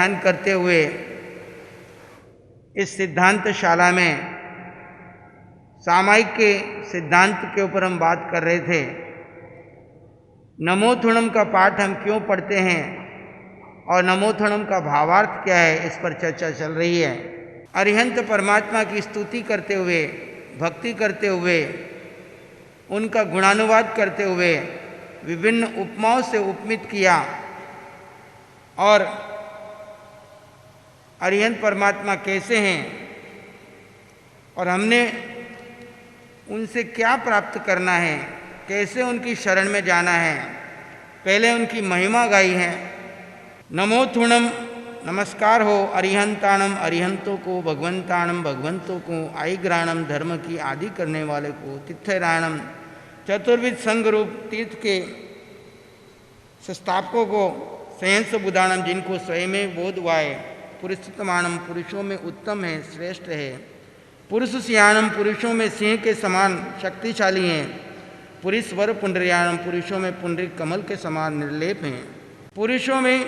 ध्यान करते हुए इस सिद्धांत शाला में सामायिक के सिद्धांत के ऊपर हम बात कर रहे थे। नमोथुणम का पाठ हम क्यों पढ़ते हैं और नमोथुणम का भावार्थ क्या है, इस पर चर्चा चल रही है। अरिहंत परमात्मा की स्तुति करते हुए, भक्ति करते हुए, उनका गुणानुवाद करते हुए विभिन्न उपमाओं से उपमित किया और अरिहंत परमात्मा कैसे हैं और हमने उनसे क्या प्राप्त करना है, कैसे उनकी शरण में जाना है, पहले उनकी महिमा गाई है। नमोथुणम, नमस्कार हो अरिहंताणम, अरिहंतों को, भगवंताणम, भगवंतों को, आईग्राणम, धर्म की आदि करने वाले को, तीर्थरायणम, चतुर्विध संघ रूप तीर्थ के संस्थापकों को, संहस बुधाणम, जिनको स्वयं में बोध हुआ है, पुरुषोत्तमाणम, पुरुषों में उत्तम है, श्रेष्ठ है, पुरुष सियाणम, पुरुषों में सिंह के समान शक्तिशाली हैं, पुरुषवर पुंडरियाणम, पुरुषों में पुंडरिक कमल के समान निर्लेप हैं, पुरुषों में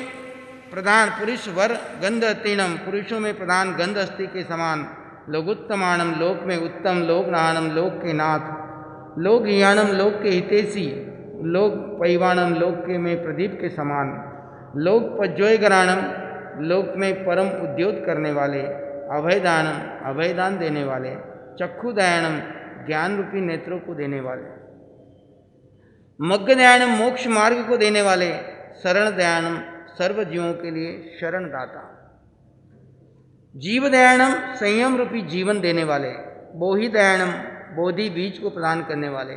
प्रधान पुरुषवर गंधतीणम, पुरुषों में प्रधान गंध अस्थि के समान, लोकोत्तमाणम, लोक में उत्तम, लोकनाहनम, लोक के नाथ, लोकयानम, लोक के हितेशी, लोक पैवाणम, लोक के में प्रदीप के समान, लोक पज्जोयगराणम, लोक में परम उद्योत करने वाले, अभयदानम, अभयदान देने वाले, चक्षुदयानम, ज्ञान रूपी नेत्रों को देने वाले, मग्गदयानम, मोक्ष मार्ग को देने वाले, शरण दयानम, सर्व जीवों के लिए शरण दाता, जीवदयानम, संयम रूपी जीवन देने वाले, बोहिदयानम, बोधि बीज को प्रदान करने वाले,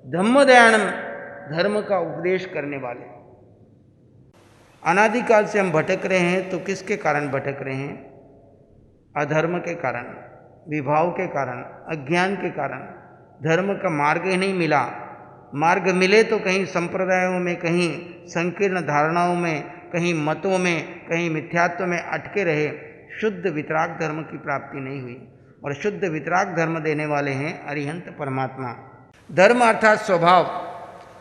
धम्मदयानम, धर्म का उपदेश करने वाले। अनादिकाल से हम भटक रहे हैं, तो किसके कारण भटक रहे हैं? अधर्म के कारण, विभाव के कारण, अज्ञान के कारण। धर्म का मार्ग ही नहीं मिला। मार्ग मिले तो कहीं संप्रदायों में, कहीं संकीर्ण धारणाओं में, कहीं मतों में, कहीं मिथ्यात्व में अटके रहे। शुद्ध वितराग धर्म की प्राप्ति नहीं हुई और शुद्ध वितराग धर्म देने वाले हैं अरिहंत परमात्मा। धर्म अर्थात स्वभाव।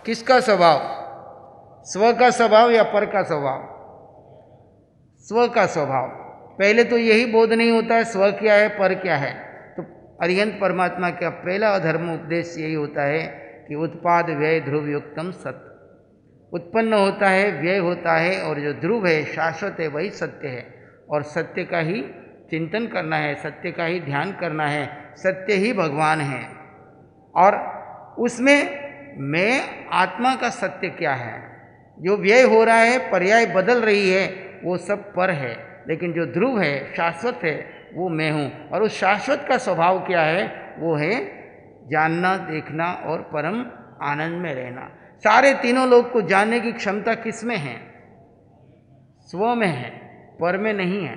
किसका स्वभाव? स्व का स्वभाव या पर का स्वभाव? स्व का स्वभाव। पहले तो यही बोध नहीं होता है स्व क्या है, पर क्या है। तो अरिहंत परमात्मा का पहला धर्म उपदेश यही होता है कि उत्पाद व्यय ध्रुव युक्तम सत्य। उत्पन्न होता है, व्यय होता है, और जो ध्रुव है, शाश्वत है, वही सत्य है। और सत्य का ही चिंतन करना है, सत्य का ही ध्यान करना है। सत्य ही भगवान है। और उसमें मैं आत्मा का सत्य क्या है? जो व्यय हो रहा है, पर्याय बदल रही है, वो सब पर है। लेकिन जो ध्रुव है, शाश्वत है, वो मैं हूँ। और उस शाश्वत का स्वभाव क्या है? वो है जानना, देखना और परम आनंद में रहना। सारे तीनों लोग को जानने की क्षमता किस में है? स्व में है, पर में नहीं है।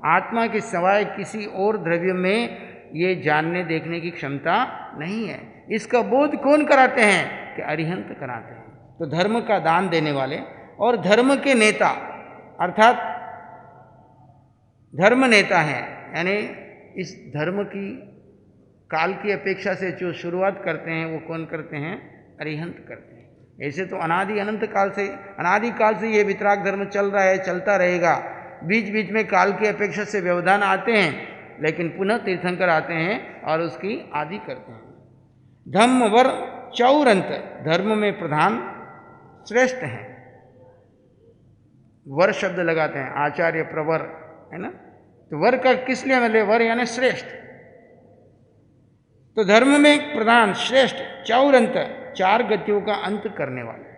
आत्मा के सिवाय किसी और द्रव्य में ये जानने देखने की क्षमता नहीं है। इसका बोध कौन कराते हैं? कि अरिहंत कराते हैं। तो धर्म का दान देने वाले और धर्म के नेता अर्थात धर्म नेता हैं। यानी इस धर्म की काल की अपेक्षा से जो शुरुआत करते हैं, वो कौन करते हैं? अरिहंत करते हैं। ऐसे तो अनादि अनंत काल से, अनादि काल से ये वितराग धर्म चल रहा है, चलता रहेगा। बीच बीच में काल की अपेक्षा से व्यवधान आते हैं, लेकिन पुनः तीर्थंकर आते हैं और उसकी आदि करते हैं। धम्म वर चौरंत, धर्म में प्रधान श्रेष्ठ हैं। वर शब्द लगाते हैं, आचार्य प्रवर, है ना। तो वर का किस लिए मिले? वर यानी श्रेष्ठ। तो धर्म में प्रधान श्रेष्ठ, चौरंत, चार गतियों का अंत करने वाले।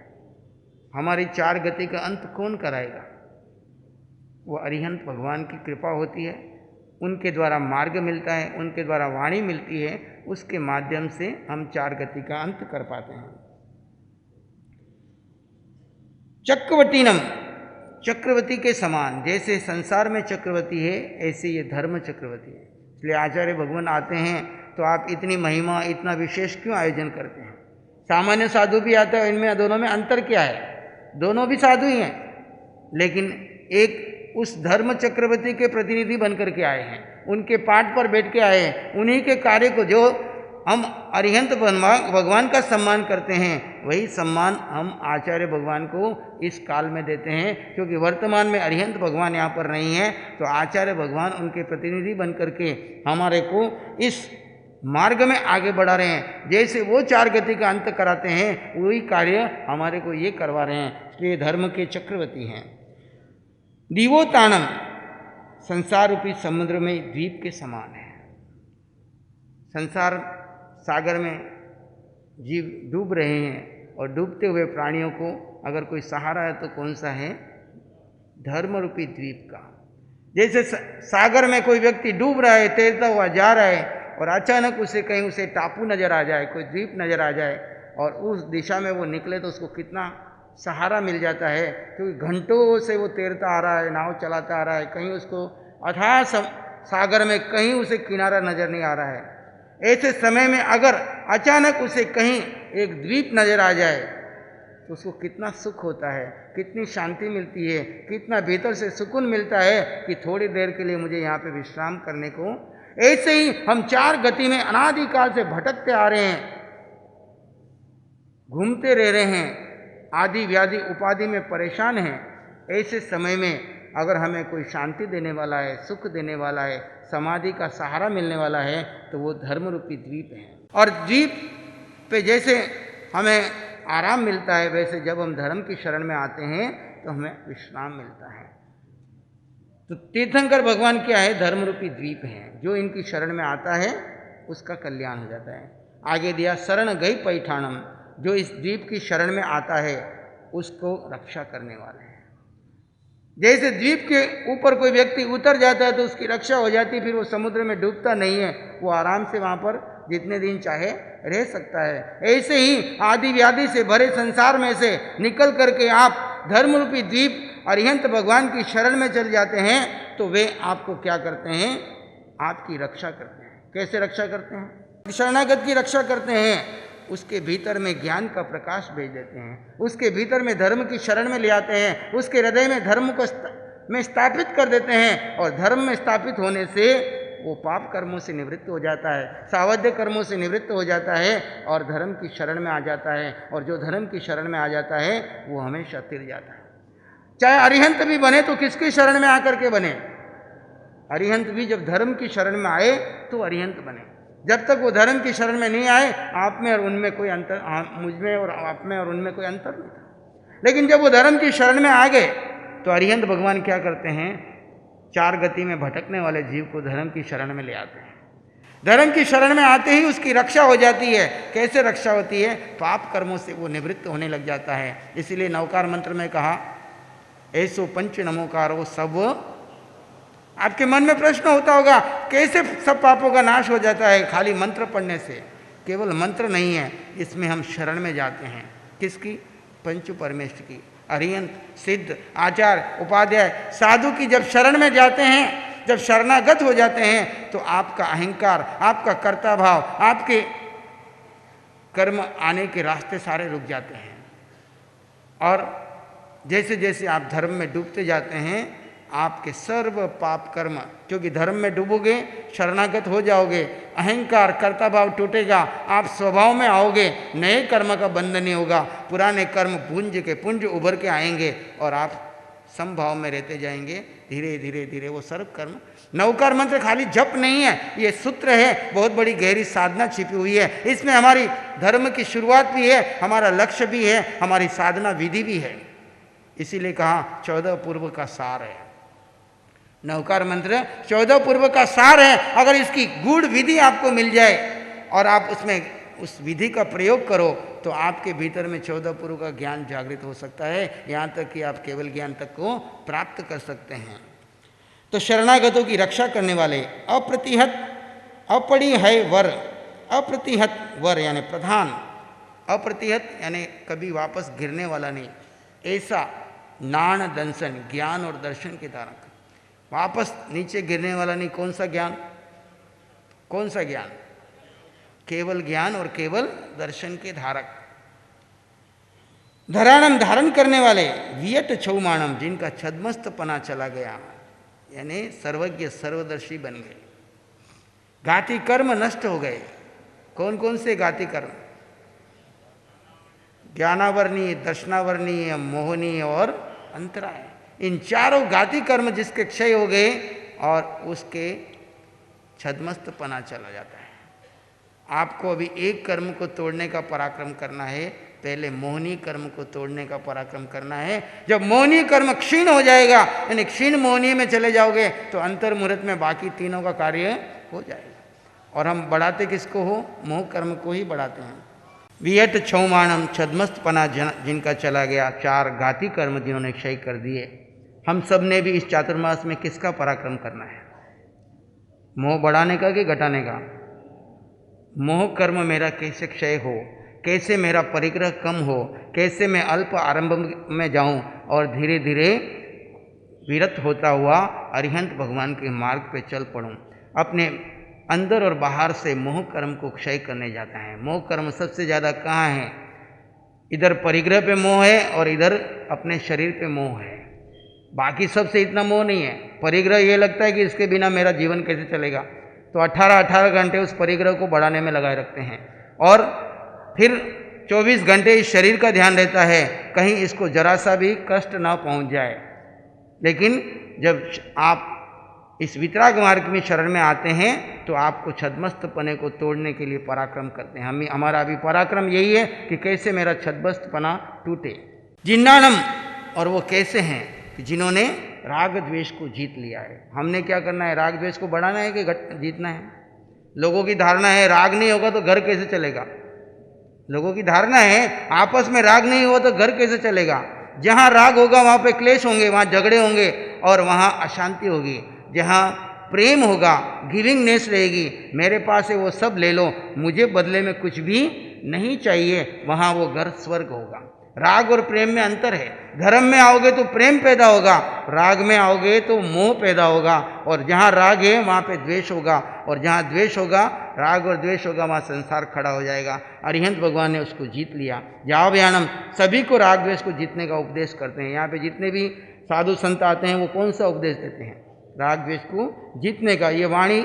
हमारी चार गति का अंत कौन कराएगा? वो अरिहंत भगवान की कृपा होती है। उनके द्वारा मार्ग मिलता है, उनके द्वारा वाणी मिलती है, उसके माध्यम से हम चार गति का अंत कर पाते हैं। चक्रवर्तीनम, चक्रवर्ती के समान। जैसे संसार में चक्रवर्ती है, ऐसे ये धर्म चक्रवर्ती है। इसलिए आचार्य भगवान आते हैं तो आप इतनी महिमा, इतना विशेष क्यों आयोजन करते हैं? सामान्य साधु भी आते हैं, इनमें दोनों में अंतर क्या है? दोनों भी साधु ही हैं, लेकिन एक उस धर्म चक्रवर्ती के प्रतिनिधि बनकर के आए हैं, उनके पाठ पर बैठ के आए हैं, उन्हीं के कार्य को, जो हम अरिहंत भगवान का सम्मान करते हैं, वही सम्मान हम आचार्य भगवान को इस काल में देते हैं। क्योंकि वर्तमान में अरिहंत भगवान यहाँ पर नहीं है, तो आचार्य भगवान उनके प्रतिनिधि बन करके हमारे को इस मार्ग में आगे बढ़ा रहे हैं। जैसे वो 4 गति का अंत कराते हैं, वही कार्य हमारे को ये करवा रहे हैं। इसलिए धर्म के चक्रवर्ती हैं। दीवोतानम, संसार रूपी समुद्र में द्वीप के समान है। संसार सागर में जीव डूब रहे हैं, और डूबते हुए प्राणियों को अगर कोई सहारा है तो कौन सा है? धर्म रूपी द्वीप का। जैसे सागर में कोई व्यक्ति डूब रहा है, तैरता हुआ जा रहा है, और अचानक उसे कहीं उसे टापू नजर आ जाए, कोई द्वीप नजर आ जाए, और उस दिशा में वो निकले तो उसको कितना सहारा मिल जाता है। क्योंकि घंटों से वो तैरता आ रहा है, नाव चलाता आ रहा है, कहीं उसको अथाह सागर में कहीं उसे किनारा नजर नहीं आ रहा है। ऐसे समय में अगर अचानक उसे कहीं एक द्वीप नजर आ जाए तो उसको कितना सुख होता है, कितनी शांति मिलती है, कितना भीतर से सुकून मिलता है कि थोड़ी देर के लिए मुझे यहाँ पे विश्राम करने को। ऐसे ही हम 4 गति में अनादिकाल से भटकते आ रहे हैं, घूमते रह रहे हैं, आदि व्याधि उपाधि में परेशान हैं। ऐसे समय में अगर हमें कोई शांति देने वाला है, सुख देने वाला है, समाधि का सहारा मिलने वाला है, तो वो धर्म रूपी द्वीप है। और द्वीप पे जैसे हमें आराम मिलता है, वैसे जब हम धर्म की शरण में आते हैं तो हमें विश्राम मिलता है। तो तीर्थंकर भगवान क्या है? धर्म रूपी द्वीप हैं। जो इनकी शरण में आता है उसका कल्याण हो जाता है। आगे दिया शरण गई पैठानम, जो इस द्वीप की शरण में आता है उसको रक्षा करने वाले हैं। जैसे द्वीप के ऊपर कोई व्यक्ति उतर जाता है तो उसकी रक्षा हो जाती है, फिर वो समुद्र में डूबता नहीं है, वो आराम से वहाँ पर जितने दिन चाहे रह सकता है। ऐसे ही आदि व्याधि से भरे संसार में से निकल करके आप धर्म रूपी द्वीप अरिहंत भगवान की शरण में चल जाते हैं, तो वे आपको क्या करते हैं? आपकी रक्षा करते हैं। कैसे रक्षा करते हैं? शरणागत की रक्षा करते हैं। उसके भीतर में ज्ञान का प्रकाश भेज देते हैं, उसके भीतर में धर्म की शरण में ले आते हैं, उसके हृदय में धर्म को में स्थापित कर देते हैं। और धर्म में स्थापित होने से वो पाप कर्मों से निवृत्त हो जाता है, सावध्य कर्मों से निवृत्त हो जाता है, और धर्म की शरण में आ जाता है। और जो धर्म की शरण में आ जाता है वो हमेशा तिर जाता है। चाहे अरिहंत भी बने तो किसकी शरण में आकर के बने? अरिहंत भी जब धर्म की शरण में आए तो अरिहंत बने। जब तक वो धर्म की शरण में नहीं आए, आप में और उनमें कोई अंतर, मुझ में और आप में और उनमें कोई अंतर नहीं था। लेकिन जब वो धर्म की शरण में आ गए तो अरिहंत भगवान क्या करते हैं? 4 गति में भटकने वाले जीव को धर्म की शरण में ले आते हैं। धर्म की शरण में आते ही उसकी रक्षा हो जाती है। कैसे रक्षा होती है? पाप कर्मों से वो निवृत्त होने लग जाता है। इसीलिए नवकार मंत्र में कहा, ऐसो पंच नमोकारो सब। आपके मन में प्रश्न होता होगा, कैसे सब पापों का नाश हो जाता है? खाली मंत्र पढ़ने से। केवल मंत्र नहीं है, इसमें हम शरण में जाते हैं। किसकी? पंच परमेश्वर की। अरिहंत, सिद्ध, आचार्य, उपाध्याय, साधु की जब शरण में जाते हैं, जब शरणागत हो जाते हैं, तो आपका अहंकार, आपका कर्ता भाव, आपके कर्म आने के रास्ते सारे रुक जाते हैं। और जैसे जैसे आप धर्म में डूबते जाते हैं, आपके सर्व पाप कर्म, क्योंकि धर्म में डूबोगे, शरणागत हो जाओगे, अहंकार कर्ता भाव टूटेगा, आप स्वभाव में आओगे, नए कर्म का बंधन नहीं होगा, पुराने कर्म पुंज के पुंज उभर के आएंगे और आप समभाव में रहते जाएंगे। धीरे धीरे धीरे वो सर्व कर्म। नवकार मंत्र खाली जप नहीं है, ये सूत्र है, बहुत बड़ी गहरी साधना छिपी हुई है। इसमें हमारी धर्म की शुरुआत भी है, हमारा लक्ष्य भी है, हमारी साधना विधि भी है। इसीलिए कहा 14 पूर्व का सार है। नवकार मंत्र 14 पूर्व का सार है। अगर इसकी गूढ़ विधि आपको मिल जाए और आप उसमें उस विधि का प्रयोग करो, तो आपके भीतर में 14 पूर्व का ज्ञान जागृत हो सकता है, यहाँ तक कि आप केवल ज्ञान तक को प्राप्त कर सकते हैं। तो शरणागतों की रक्षा करने वाले अप्रतिहत अपड़ी है वर, अप्रतिहत वर यानी प्रधान, अप्रतिहत यानी कभी वापस गिरने वाला नहीं, ऐसा नाण दंसन, ज्ञान और दर्शन के धारक, वापस नीचे गिरने वाला नहीं। कौन सा ज्ञान? कौन सा ज्ञान? केवल ज्ञान और केवल दर्शन के धारक। धराणम, धारण करने वाले, वियट छौमाणम, जिनका छद्मस्तपना चला गया, यानी सर्वज्ञ सर्वदर्शी बन गए। घाती कर्म नष्ट हो गए, कौन कौन से घाती कर्म? ज्ञानावरणीय, दर्शनावरणीय, मोहनीय और अंतराय। इन चारों घाती कर्म जिसके क्षय हो गए और उसके छद्मस्तपना चला जाता है। आपको अभी एक कर्म को तोड़ने का पराक्रम करना है, पहले मोहनी कर्म को तोड़ने का पराक्रम करना है। जब मोहनी कर्म क्षीण हो जाएगा, यानी क्षीण मोहनी में चले जाओगे, तो अंतर मुहूर्त में बाकी तीनों का कार्य हो जाएगा। और हम बढ़ाते किसको हो? मोह कर्म को ही बढ़ाते हैं। वियट क्षौमाणम, छद्मस्तपना जिनका चला गया, चार घाती कर्म जिन्होंने क्षय कर दिए। हम सब ने भी इस चातुर्मास में किसका पराक्रम करना है? मोह बढ़ाने का कि घटाने का? मोह कर्म मेरा कैसे क्षय हो, कैसे मेरा परिग्रह कम हो, कैसे मैं अल्प आरंभ में जाऊं और धीरे धीरे विरत होता हुआ अरिहंत भगवान के मार्ग पे चल पड़ूं। अपने अंदर और बाहर से मोह कर्म को क्षय करने जाता है। मोह कर्म सबसे ज़्यादा कहाँ है? इधर परिग्रह पे मोह है और इधर अपने शरीर पे मोह है। बाकी सबसे इतना मोह नहीं है। परिग्रह ये लगता है कि इसके बिना मेरा जीवन कैसे चलेगा, तो 18 घंटे उस परिग्रह को बढ़ाने में लगाए रखते हैं और फिर 24 घंटे इस शरीर का ध्यान रहता है कहीं इसको जरा सा भी कष्ट ना पहुंच जाए। लेकिन जब आप इस वितराग मार्ग में शरण में आते हैं तो आपको छद्मस्तपने को तोड़ने के लिए पराक्रम करते हैं। हमारा अभी पराक्रम यही है कि कैसे मेरा छद्मस्तपना टूटे। जिन्नानम, और वो कैसे हैं कि जिन्होंने राग द्वेष को जीत लिया है। हमने क्या करना है? राग द्वेष को बढ़ाना है कि जीतना है? लोगों की धारणा है राग नहीं होगा तो घर कैसे चलेगा। लोगों की धारणा है आपस में राग नहीं हुआ तो घर कैसे चलेगा। जहाँ राग होगा वहाँ पे क्लेश होंगे, वहाँ झगड़े होंगे और वहाँ अशांति होगी। जहाँ प्रेम होगा, गिविंगनेस रहेगी, मेरे पास है वो सब ले लो, मुझे बदले में कुछ भी नहीं चाहिए, वहाँ वो घर स्वर्ग होगा। राग और प्रेम में अंतर है। धर्म में आओगे तो प्रेम पैदा होगा, राग में आओगे तो मोह पैदा होगा। और जहाँ राग है वहाँ पे द्वेष होगा, और जहाँ द्वेष होगा, राग और द्वेष होगा, वहाँ संसार खड़ा हो जाएगा। अरिहंत भगवान ने उसको जीत लिया। जाओ बयानम, सभी को राग द्वेष को जीतने का उपदेश करते हैं। यहाँ पे जितने भी साधु संत आते हैं वो कौन सा उपदेश देते हैं? राग द्वेष को जीतने का। ये वाणी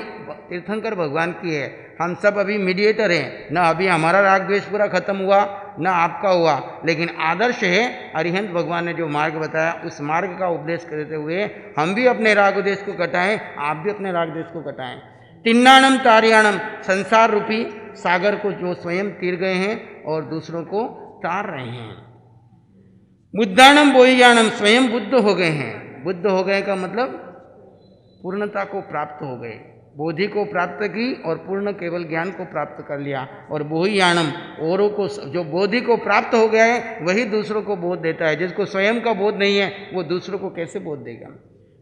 तीर्थंकर भगवान की है। हम सब अभी मीडिएटर हैं, न अभी हमारा राग द्वेष पूरा खत्म हुआ न आपका हुआ, लेकिन आदर्श है अरिहंत भगवान ने जो मार्ग बताया उस मार्ग का उपदेश करते हुए हम भी अपने राग द्वेष को कटाएं, आप भी अपने राग द्वेष को कटाएं। तिन्नाणम तारियाणम, संसार रूपी सागर को जो स्वयं तीर गए हैं और दूसरों को तार रहे हैं। बुद्धाणम बोहियाणम, स्वयं बुद्ध हो गए हैं। बुद्ध हो गए का मतलब पूर्णता को प्राप्त हो गए, बोधि को प्राप्त की और पूर्ण केवल ज्ञान को प्राप्त कर लिया। और बोहियाणम, औरों को, जो बोधि को प्राप्त हो गया है वही दूसरों को बोध देता है। जिसको स्वयं का बोध नहीं है वो दूसरों को कैसे बोध देगा।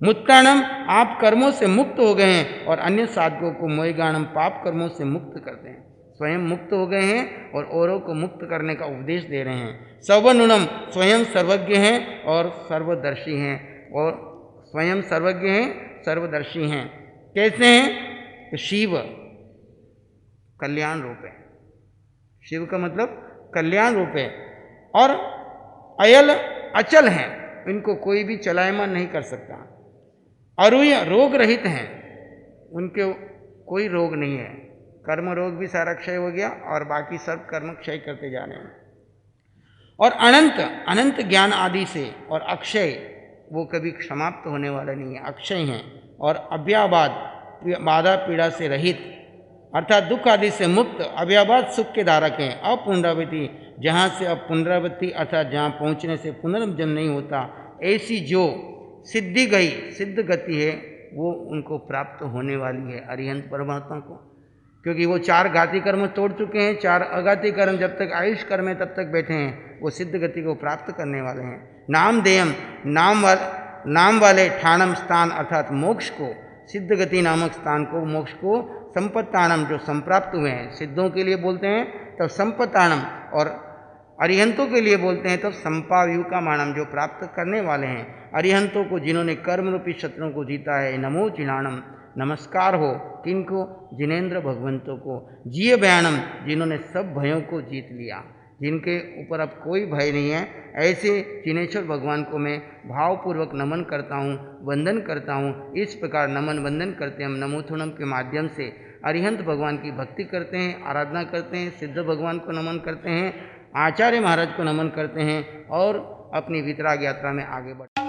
मुक्ताणम, आप कर्मों से मुक्त हो गए हैं और अन्य साधकों को मोहिगाणम, पाप कर्मों से मुक्त करते हैं। स्वयं मुक्त हो गए हैं और औरों को मुक्त करने का उपदेश दे रहे हैं। सर्वनुणम, स्वयं सर्वज्ञ हैं और सर्वदर्शी हैं, और स्वयं सर्वज्ञ हैं, सर्वदर्शी हैं। कैसे हैं? तो शिव कल्याण रूप है। शिव का मतलब कल्याण रूप है। और अयल, अचल हैं, इनको कोई भी चलायमान नहीं कर सकता। अरुय, रोग रहित हैं, उनके कोई रोग नहीं है। कर्म रोग भी सारा क्षय हो गया और बाकी सब कर्म क्षय करते जा रहे हैं। और अनंत, अनंत ज्ञान आदि से, और अक्षय, वो कभी समाप्त होने वाला नहीं है, अक्षय हैं। और अव्याबाद, बाधा पीड़ा से रहित, अर्थात दुख आदि से मुक्त, अव्याबाद सुख के धारक हैं। अपुनरावृत्ति, जहाँ से अब पुनरावृत्ति अर्थात जहाँ पहुँचने से पुनर्जन्म नहीं होता, ऐसी जो सिद्धि गई, सिद्ध गति है, वो उनको प्राप्त होने वाली है अरिहंत परमात्मा को। क्योंकि वो चार घाती कर्म तोड़ चुके हैं, चार अघाती कर्म जब तक आयुष कर्म है तब तक बैठे हैं, वो सिद्ध गति को प्राप्त करने वाले हैं। नाम देयम, नाम वाले ठाणम स्थान अर्थात मोक्ष को, सिद्ध गति नामक स्थान को, मोक्ष को, संपत्ताणम, जो संप्राप्त हुए हैं, सिद्धों के लिए बोलते हैं तब संपत्ताणम, और अरिहंतों के लिए बोलते हैं तब संपाव्यू का मानम, जो प्राप्त करने वाले हैं। अरिहंतों को जिन्होंने कर्म रूपी शत्रुओं को जीता है। नमो जिनाणम, नमस्कार हो किनको? जिनेन्द्र भगवंतों को। जिय बयानम, जिन्होंने सब भयों को जीत लिया, जिनके ऊपर अब कोई भय नहीं है, ऐसे जिनेश्वर भगवान को मैं भावपूर्वक नमन करता हूँ, वंदन करता हूँ। इस प्रकार नमन वंदन करते हम नमोथुणम के माध्यम से अरिहंत भगवान की भक्ति करते हैं, आराधना करते हैं, सिद्ध भगवान को नमन करते हैं, आचार्य महाराज को नमन करते हैं और अपनी वितराग यात्रा में आगे बढ़ते हैं।